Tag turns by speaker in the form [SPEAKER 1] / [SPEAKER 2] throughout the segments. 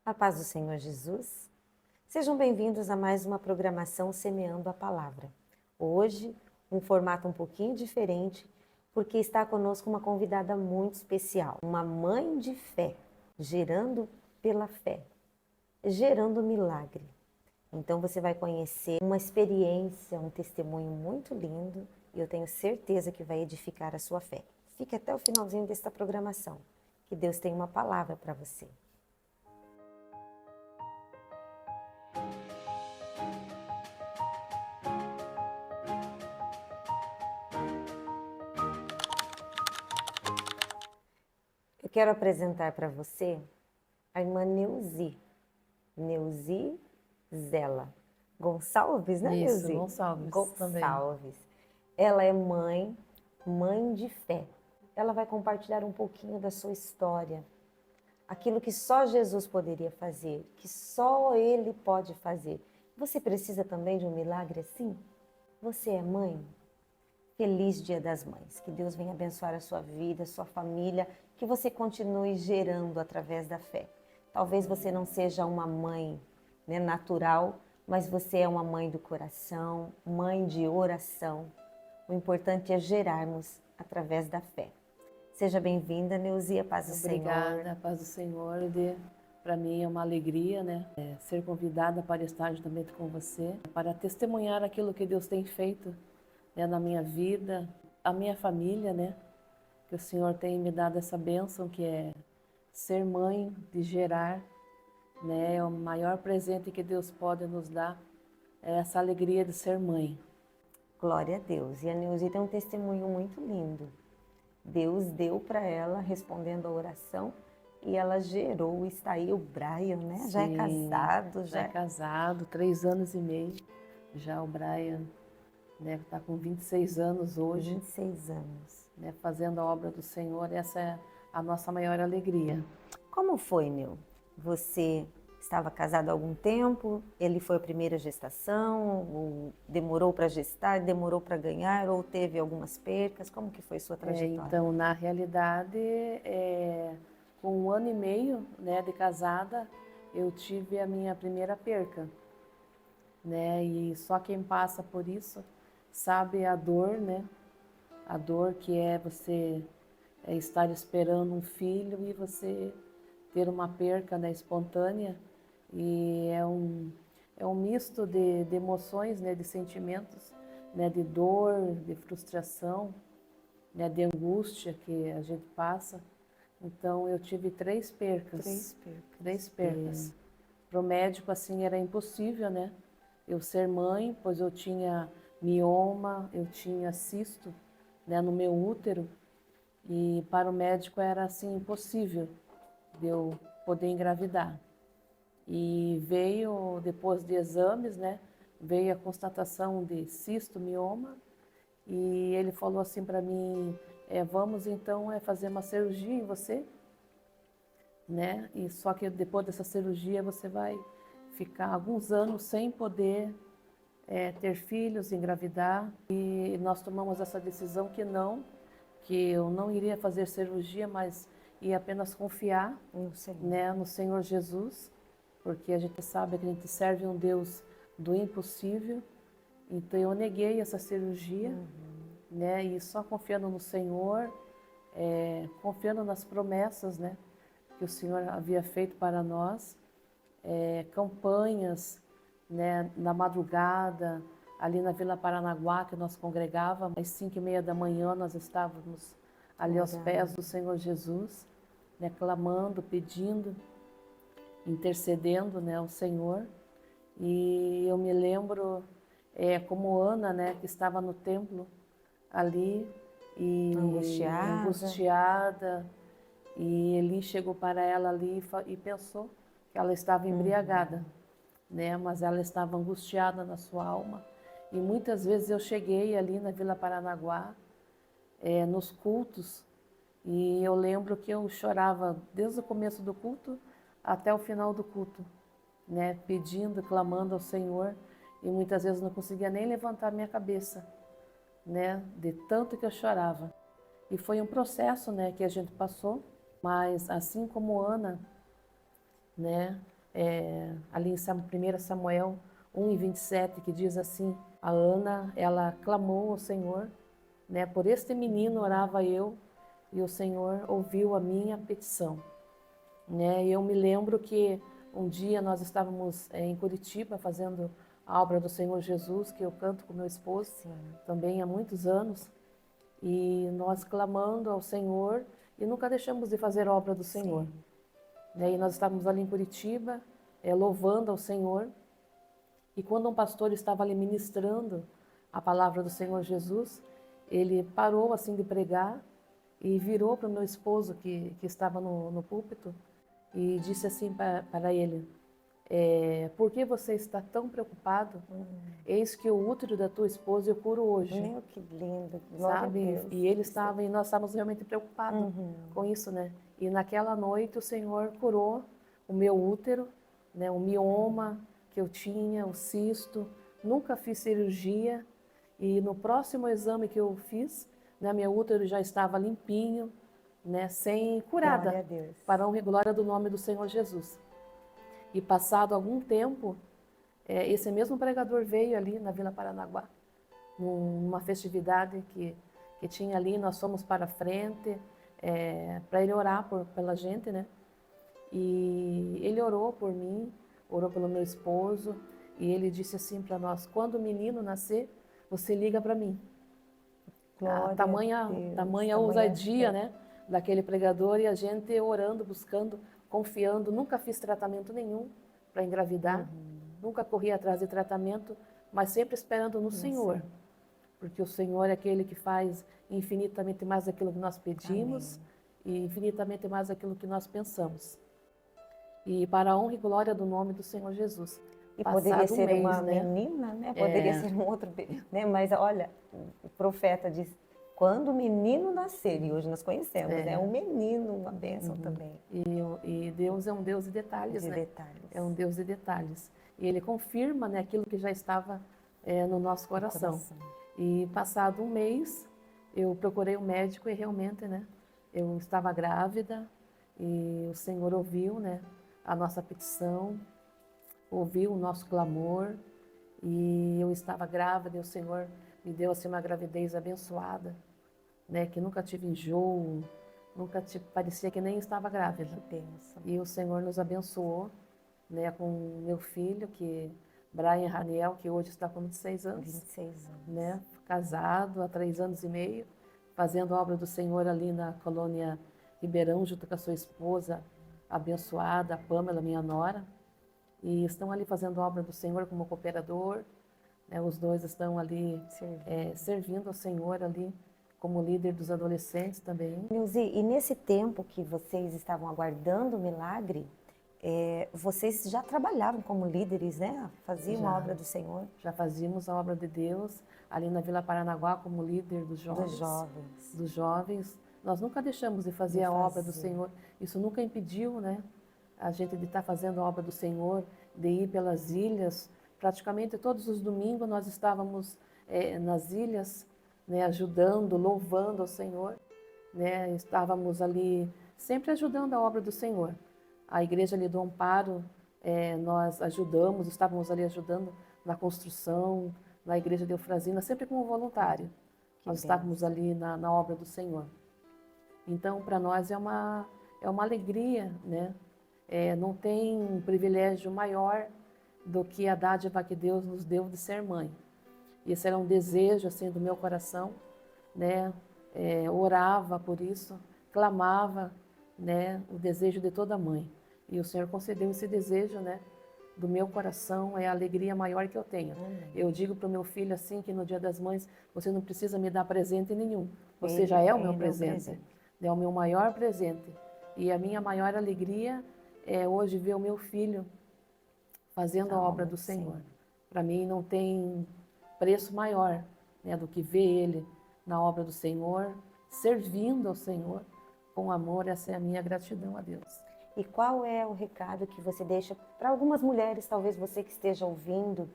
[SPEAKER 1] A paz do Senhor Jesus. Sejam bem-vindos a mais uma programação Semeando a Palavra. Hoje, um formato um pouquinho diferente, porque está conosco uma convidada muito especial, uma mãe de fé, gerando pela fé, gerando milagre. Então você vai conhecer uma experiência, um testemunho muito lindo e eu tenho certeza que vai edificar a sua fé. Fique até o finalzinho desta programação, que Deus tem uma palavra para você. Eu quero apresentar para você a irmã Neuzi Zela Gonçalves, né,
[SPEAKER 2] Isso,
[SPEAKER 1] Neuzi?
[SPEAKER 2] Gonçalves também.
[SPEAKER 1] Gonçalves. Ela é mãe de fé. Ela vai compartilhar um pouquinho da sua história, aquilo que só Jesus poderia fazer, que só Ele pode fazer. Você precisa também de um milagre assim? Você é mãe? Feliz Dia das Mães. Que Deus venha abençoar a sua vida, a sua família, que você continue gerando através da fé. Talvez você não seja uma mãe, né, natural, mas você é uma mãe do coração, mãe de oração. O importante é gerarmos através da fé. Seja bem-vinda, Neuzia, paz do Senhor.
[SPEAKER 2] Obrigada, paz do Senhor. Para mim é uma alegria, né? Ser convidada para estar juntamente com você, para testemunhar aquilo que Deus tem feito, né, na minha vida, a minha família, né? Que o Senhor tem me dado essa bênção que é ser mãe, de gerar, né? É o maior presente que Deus pode nos dar, é essa alegria de ser mãe.
[SPEAKER 1] Glória a Deus. E a Neuzi tem um testemunho muito lindo. Deus deu para ela, respondendo a oração, e ela gerou. Está aí o Brian, né? Já é
[SPEAKER 2] Sim,
[SPEAKER 1] casado,
[SPEAKER 2] já é casado, 3 anos e meio. Já o Brian deve estar com 26 anos hoje,
[SPEAKER 1] 26 anos.
[SPEAKER 2] né, fazendo a obra do Senhor. Essa é a nossa maior alegria.
[SPEAKER 1] Como foi, Neu? Você estava casado há algum tempo? Ele foi a primeira gestação? Ou demorou para gestar, demorou para ganhar? Ou teve algumas percas? Como que foi sua trajetória?
[SPEAKER 2] Então, na realidade, com 1 ano e meio, né, de casada, eu tive a minha primeira perca, né? E só quem passa por isso sabe a dor, né? A dor que é você estar esperando um filho e você ter uma perca, né, espontânea. E é um misto de emoções, né, de sentimentos, né, de dor, de frustração, né, de angústia que a gente passa. Então eu tive 3 percas.
[SPEAKER 1] 3 percas.
[SPEAKER 2] 3 percas. Para o médico, assim, era impossível, né? Eu ser mãe, pois eu tinha mioma, eu tinha cisto, né, no meu útero. E para o médico era, assim, impossível de eu poder engravidar. E veio, depois de exames, né, veio a constatação de cisto, mioma, e ele falou assim para mim, vamos então fazer uma cirurgia em você, né? E só que depois dessa cirurgia você vai ficar alguns anos sem poder ter filhos, engravidar. E nós tomamos essa decisão que eu não iria fazer cirurgia, mas ia apenas confiar,
[SPEAKER 1] No Senhor.
[SPEAKER 2] né, no Senhor Jesus, porque a gente sabe que a gente serve um Deus do impossível. Então eu neguei essa cirurgia, né, e só confiando no Senhor, confiando nas promessas, né, que o Senhor havia feito para nós, campanhas, né, na madrugada, ali na Vila Paranaguá, que nós congregávamos, às 5h30 da manhã nós estávamos ali aos pés do Senhor Jesus, né, clamando, pedindo, intercedendo, né, ao Senhor. E eu me lembro como Ana, né, que estava no templo ali e angustiada, e Eli chegou para ela ali e pensou que ela estava embriagada, né, mas ela estava angustiada na sua alma. E muitas vezes eu cheguei ali na Vila Paranaguá, nos cultos, e eu lembro que eu chorava desde o começo do culto até o final do culto, né, pedindo, clamando ao Senhor, e muitas vezes não conseguia nem levantar minha cabeça, né, de tanto que eu chorava. E foi um processo, né, que a gente passou, mas assim como Ana, né, ali em 1 Samuel 1:27, que diz assim: a Ana, ela clamou ao Senhor, né? Por este menino orava eu, e o Senhor ouviu a minha petição, né? E eu me lembro que um dia nós estávamos em Curitiba fazendo a obra do Senhor Jesus, que eu canto com meu esposo
[SPEAKER 1] Sim.
[SPEAKER 2] também há muitos anos, e nós clamando ao Senhor e nunca deixamos de fazer a obra do Senhor.
[SPEAKER 1] Sim.
[SPEAKER 2] E nós estávamos ali em Curitiba, louvando ao Senhor, e quando um pastor estava ali ministrando a palavra do Senhor Jesus, ele parou assim de pregar e virou para o meu esposo que estava no púlpito e disse assim para ele: por que você está tão preocupado? Eis que o útero da tua esposa eu curo hoje.
[SPEAKER 1] Meu, que lindo. Glória a
[SPEAKER 2] Sabe?
[SPEAKER 1] Deus.
[SPEAKER 2] E ele estava, e nós estávamos realmente preocupados com isso, né? E naquela noite o Senhor curou o meu útero, né? O mioma que eu tinha, o cisto. Nunca fiz cirurgia. E no próximo exame que eu fiz, né, meu útero já estava limpinho, né? Sem curada.
[SPEAKER 1] Glória a Deus.
[SPEAKER 2] Para a honra e glória do nome do Senhor Jesus. E passado algum tempo, esse mesmo pregador veio ali na Vila Paranaguá, numa festividade que tinha ali. Nós fomos para frente para ele orar pela gente, né? E ele orou por mim, orou pelo meu esposo, e ele disse assim para nós: quando o menino nascer, você liga para mim.
[SPEAKER 1] Glória a
[SPEAKER 2] Tamanha
[SPEAKER 1] Deus.
[SPEAKER 2] tamanha ousadia, né, daquele pregador, e a gente orando, buscando, confiando. Nunca fiz tratamento nenhum para engravidar, nunca corri atrás de tratamento, mas sempre esperando no Senhor, porque o Senhor é aquele que faz infinitamente mais daquilo que nós pedimos e infinitamente mais daquilo que nós pensamos. E para a honra e glória do nome do Senhor Jesus.
[SPEAKER 1] E poderia
[SPEAKER 2] Passado um
[SPEAKER 1] ser
[SPEAKER 2] mês,
[SPEAKER 1] uma
[SPEAKER 2] né?
[SPEAKER 1] menina, né? Poderia ser um outro, né? Mas olha, o profeta diz: quando o menino nascer, e hoje nós conhecemos, né? Um menino, uma bênção também.
[SPEAKER 2] E Deus é um Deus de detalhes,
[SPEAKER 1] De
[SPEAKER 2] né?
[SPEAKER 1] detalhes.
[SPEAKER 2] É um Deus de detalhes. E Ele confirma, né, aquilo que já estava no nosso coração. E passado um mês, eu procurei um médico e realmente, né, eu estava grávida, e o Senhor ouviu, né, a nossa petição, ouviu o nosso clamor, e eu estava grávida, e o Senhor me deu assim uma gravidez abençoada, né, que nunca tive enjoo, parecia que nem estava grávida.
[SPEAKER 1] Que bênção.
[SPEAKER 2] E o Senhor nos abençoou, né, com meu filho, Brian Raniel, que hoje está com 26 anos.
[SPEAKER 1] 26 anos.
[SPEAKER 2] Né, casado há 3 anos e meio, fazendo a obra do Senhor ali na colônia Ribeirão, junto com a sua esposa abençoada, a Pamela, minha nora. E estão ali fazendo a obra do Senhor como cooperador, né, os dois estão ali servindo ao Senhor ali como líder dos adolescentes também.
[SPEAKER 1] Nilzi, e nesse tempo que vocês estavam aguardando o milagre, vocês já trabalhavam como líderes, né? Faziam a obra do Senhor.
[SPEAKER 2] Já fazíamos a obra de Deus ali na Vila Paranaguá como líder dos jovens. Dos jovens. Nós nunca deixamos de fazer a obra do Senhor. Isso nunca impediu, né, a gente de estar fazendo a obra do Senhor, de ir pelas ilhas. Praticamente todos os domingos nós estávamos nas ilhas, né, ajudando, louvando ao Senhor, né? Estávamos ali sempre ajudando a obra do Senhor. A igreja ali do Amparo, nós ajudamos, estávamos ali ajudando na construção, na igreja de Eufrazina, sempre como voluntário. Nós estávamos ali na obra do Senhor. Então, para nós é uma alegria, né? Não tem um privilégio maior do que a dádiva que Deus nos deu de ser mãe. E esse era um desejo assim do meu coração, né? Orava por isso, clamava, né, o desejo de toda mãe. E o Senhor concedeu esse desejo, né, do meu coração. É a alegria maior que eu tenho. Eu digo para o meu filho assim, que no Dia das Mães você não precisa me dar presente nenhum. Você já é o meu presente. É o meu maior presente. E a minha maior alegria é hoje ver o meu filho fazendo a obra do Senhor. Para mim não tem preço maior, né, do que ver ele na obra do Senhor, servindo ao Senhor com amor. Essa é a minha gratidão a Deus.
[SPEAKER 1] E qual é o recado que você deixa para algumas mulheres, talvez você que esteja ouvindo,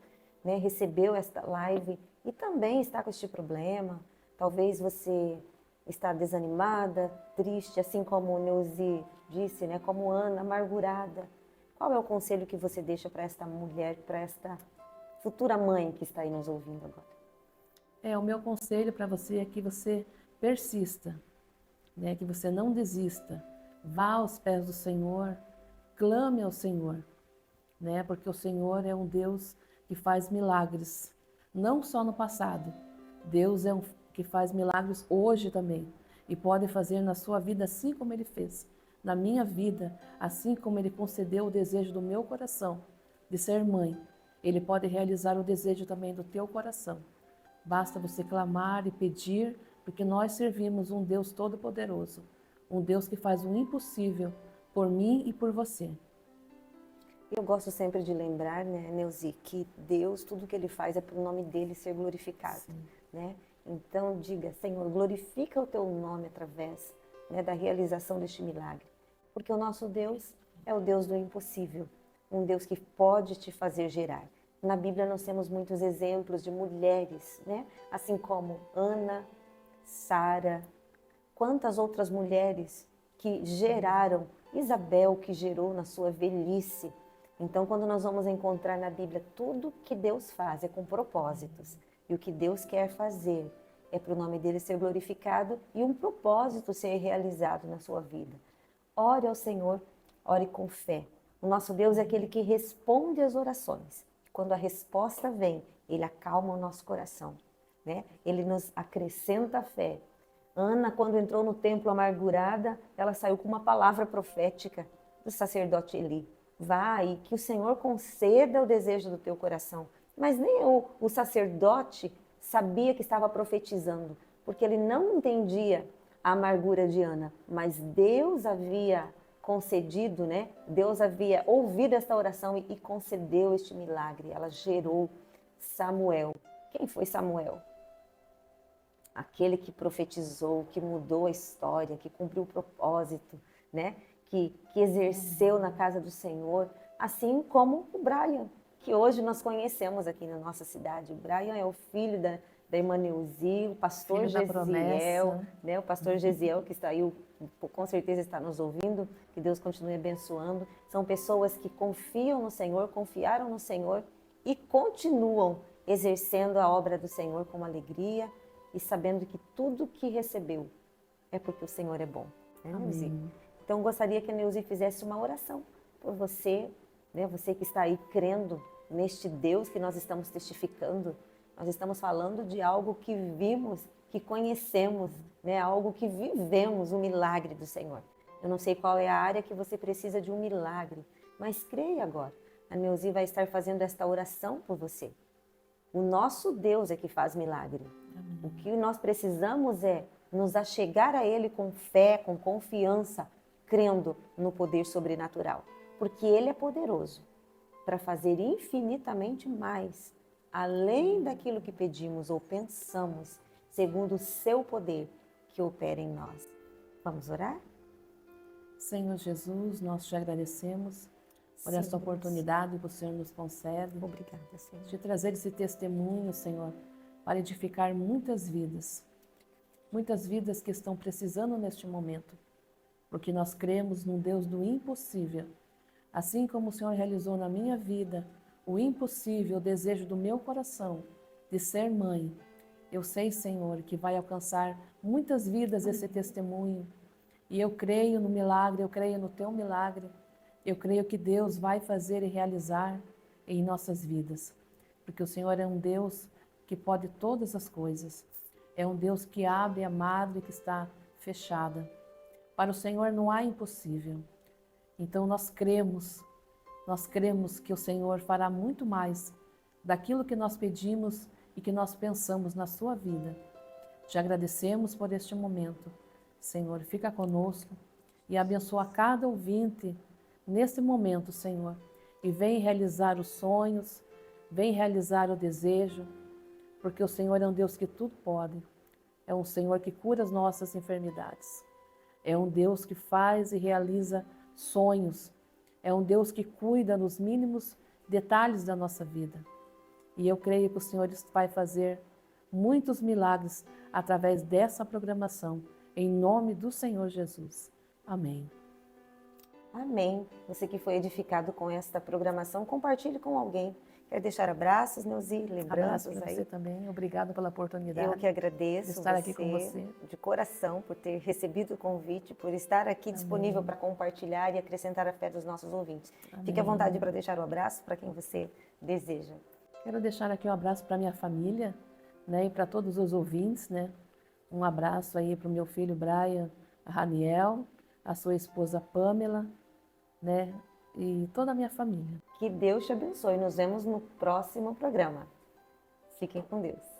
[SPEAKER 1] né, recebeu esta live e também está com este problema? Talvez você está desanimada, triste, assim como o Neuzi disse, né, como Ana, amargurada. Qual é o conselho que você deixa para esta mulher, para esta futura mãe que está aí nos ouvindo agora?
[SPEAKER 2] O meu conselho para você é que você persista, né? Que você não desista. Vá aos pés do Senhor, clame ao Senhor, né? Porque o Senhor é um Deus que faz milagres, não só no passado. Deus é um que faz milagres hoje também e pode fazer na sua vida assim como Ele fez na minha vida, assim como Ele concedeu o desejo do meu coração de ser mãe. Ele pode realizar o desejo também do teu coração. Basta você clamar e pedir, porque nós servimos um Deus todo-poderoso, um Deus que faz o impossível por mim e por você.
[SPEAKER 1] Eu gosto sempre de lembrar, né, Neuzi, que Deus, tudo que Ele faz é para o nome dEle ser glorificado, né? Então diga, Senhor, glorifica o Teu nome através, né, da realização deste milagre. Porque o nosso Deus é o Deus do impossível, um Deus que pode te fazer gerar. Na Bíblia nós temos muitos exemplos de mulheres, né? Assim como Ana, Sara, quantas outras mulheres que geraram, Isabel que gerou na sua velhice. Então, quando nós vamos encontrar na Bíblia tudo que Deus faz é com propósitos. E o que Deus quer fazer é para o nome dele ser glorificado e um propósito ser realizado na sua vida. Ore ao Senhor, ore com fé. O nosso Deus é aquele que responde às orações. Quando a resposta vem, Ele acalma o nosso coração, né? Ele nos acrescenta a fé. Ana, quando entrou no templo amargurada, ela saiu com uma palavra profética do sacerdote Eli. Vai, que o Senhor conceda o desejo do teu coração. Mas nem o sacerdote sabia que estava profetizando, porque ele não entendia a amargura de Ana, mas Deus havia concedido, né? Deus havia ouvido esta oração e concedeu este milagre. Ela gerou Samuel. Quem foi Samuel? Aquele que profetizou, que mudou a história, que cumpriu o propósito, né? Que exerceu na casa do Senhor, assim como o Brian, que hoje nós conhecemos aqui na nossa cidade. O Brian é o filho da irmã Neuzi, o pastor Gesiel, né? O pastor Gesiel que está aí, com certeza está nos ouvindo, que Deus continue abençoando. São pessoas que confiam no Senhor, confiaram no Senhor e continuam exercendo a obra do Senhor com alegria e sabendo que tudo que recebeu é porque o Senhor é bom, né, Neuzi? Então, gostaria que a Neuzi fizesse uma oração por você, né? Você que está aí crendo neste Deus que nós estamos testificando. Nós estamos falando de algo que vimos, que conhecemos, né? Algo que vivemos, o milagre do Senhor. Eu não sei qual é a área que você precisa de um milagre, mas creia agora. A Neuzi vai estar fazendo esta oração por você. O nosso Deus é que faz milagre. Amém. O que nós precisamos é nos achegar a Ele com fé, com confiança, crendo no poder sobrenatural. Porque Ele é poderoso para fazer infinitamente mais, além daquilo que pedimos ou pensamos, segundo o seu poder que opera em nós. Vamos orar?
[SPEAKER 2] Senhor Jesus, nós te agradecemos por esta oportunidade que o Senhor nos concede.
[SPEAKER 1] Obrigada, Senhor.
[SPEAKER 2] De trazer esse testemunho, Senhor, para edificar muitas vidas que estão precisando neste momento, porque nós cremos num Deus do impossível. Assim como o Senhor realizou na minha vida o impossível, o desejo do meu coração de ser mãe, eu sei, Senhor, que vai alcançar muitas vidas esse testemunho. E eu creio no milagre, eu creio no teu milagre. Eu creio que Deus vai fazer e realizar em nossas vidas. Porque o Senhor é um Deus que pode todas as coisas. É um Deus que abre a madre que está fechada. Para o Senhor não há impossível. Então nós cremos que o Senhor fará muito mais daquilo que nós pedimos e que nós pensamos na sua vida. Te agradecemos por este momento. Senhor, fica conosco e abençoa cada ouvinte neste momento, Senhor. E vem realizar os sonhos, vem realizar o desejo, porque o Senhor é um Deus que tudo pode. É um Senhor que cura as nossas enfermidades. É um Deus que faz e realiza sonhos. É um Deus que cuida nos mínimos detalhes da nossa vida. E eu creio que o Senhor vai fazer muitos milagres através dessa programação, em nome do Senhor Jesus. Amém.
[SPEAKER 1] Amém. Você que foi edificado com esta programação, compartilhe com alguém. Quer deixar abraços, Neuzi,
[SPEAKER 2] Abraço
[SPEAKER 1] lembranças
[SPEAKER 2] para
[SPEAKER 1] aí?
[SPEAKER 2] você também. Obrigada pela oportunidade
[SPEAKER 1] Eu que agradeço
[SPEAKER 2] de estar aqui com você.
[SPEAKER 1] de coração por ter recebido o convite, por estar aqui disponível para compartilhar e acrescentar a fé dos nossos ouvintes. Fique à vontade para deixar o abraço para quem você deseja.
[SPEAKER 2] Quero deixar aqui um abraço para minha família, né, e para todos os ouvintes, né? Um abraço aí para o meu filho Brian Raniel, a sua esposa Pamela, né, e toda a minha família.
[SPEAKER 1] Que Deus te abençoe. Nos vemos no próximo programa. Fiquem com Deus.